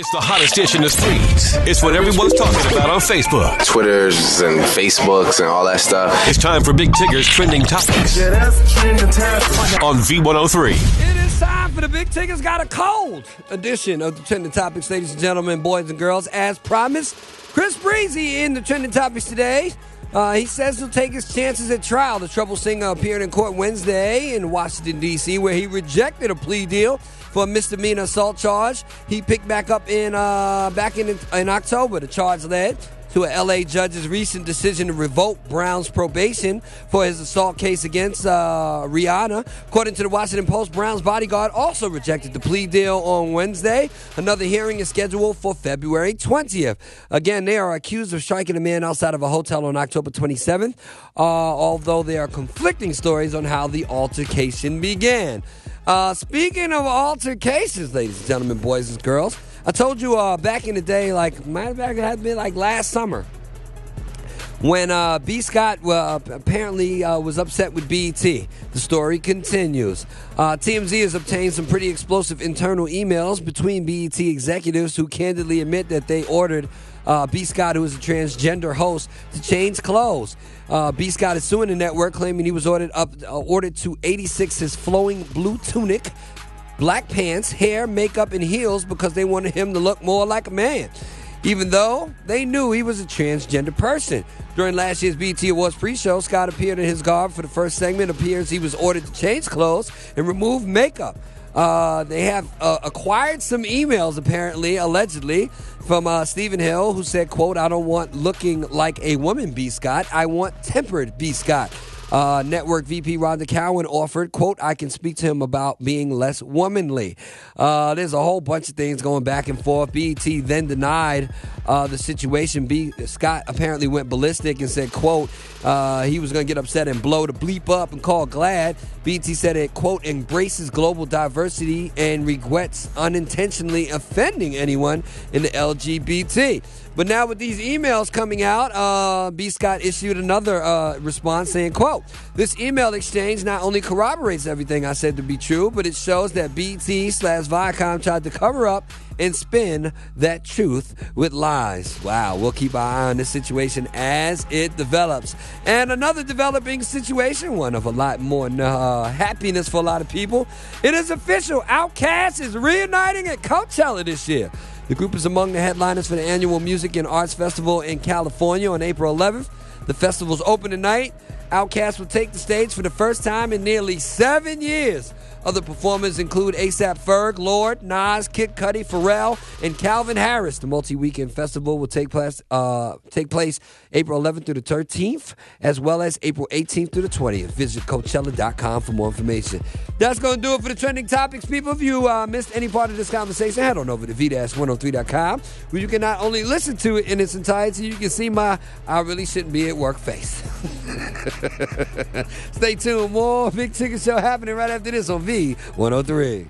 It's the hottest dish in the streets. It's what everyone's talking about on Facebook, Twitters and Facebooks and all that stuff. It's time for Big Tigger's Trending Topics on V103. It is time for the Big Tigger's Got a Cold edition of the Trending Topics, ladies and gentlemen, boys and girls. As promised, Chris Breezy in the Trending Topics today. He says he'll take his chances at trial. The Trouble Singer appeared in court Wednesday in Washington, D.C., where he rejected a plea deal for a misdemeanor assault charge. He picked back up in October. The charge led to a L.A. judge's recent decision to revoke Brown's probation for his assault case against Rihanna. According to the Washington Post, Brown's bodyguard also rejected the plea deal on Wednesday. Another hearing is scheduled for February 20th. Again, they are accused of striking a man outside of a hotel on October 27th, although there are conflicting stories on how the altercation began. Speaking of altercations, ladies and gentlemen, boys and girls, I told you back in the day, matter of fact, it had been like last summer, when B. Scott apparently was upset with BET. The story continues. TMZ has obtained some pretty explosive internal emails between BET executives who candidly admit that they ordered B. Scott, who is a transgender host, to change clothes. B. Scott is suing the network, claiming he was ordered to 86 his flowing blue tunic, black pants, hair, makeup, and heels because they wanted him to look more like a man, even though they knew he was a transgender person. During last year's BET Awards pre-show, Scott appeared in his garb for the first segment. It appears he was ordered to change clothes and remove makeup. They have acquired some emails, apparently, allegedly, from Stephen Hill, who said, quote, "I don't want looking like a woman, B. Scott. I want tempered B. Scott." Network VP Rhonda Cowan offered, quote, "I can speak to him about being less womanly." There's a whole bunch of things going back and forth. BET then denied the situation. Scott apparently went ballistic and said, quote, he was going to get upset and blow the bleep up and call GLAAD. BET said it, quote, "embraces global diversity and regrets unintentionally offending anyone in the LGBT." But now with these emails coming out, B. Scott issued another response saying, quote, "This email exchange not only corroborates everything I said to be true, but it shows that BET/Viacom tried to cover up and spin that truth with lies." Wow, we'll keep our eye on this situation as it develops. And another developing situation, one of a lot more happiness for a lot of people. It is official. Outkast is reuniting at Coachella this year. The group is among the headliners for the annual Music and Arts Festival in California on April 11th. The festival's open tonight. Outkast will take the stage for the first time in nearly 7 years. Other performers include A$AP Ferg, Lorde, Nas, Kid Cudi, Pharrell, and Calvin Harris. The multi-weekend festival will take place April 11th through the 13th, as well as April 18th through the 20th. Visit Coachella.com for more information. That's going to do it for the Trending Topics, people. If you missed any part of this conversation, head on over to V-103.com, where you can not only listen to it in its entirety, you can see my "I really shouldn't be at work" face. Stay tuned. More Big Tigger Show happening right after this on V103.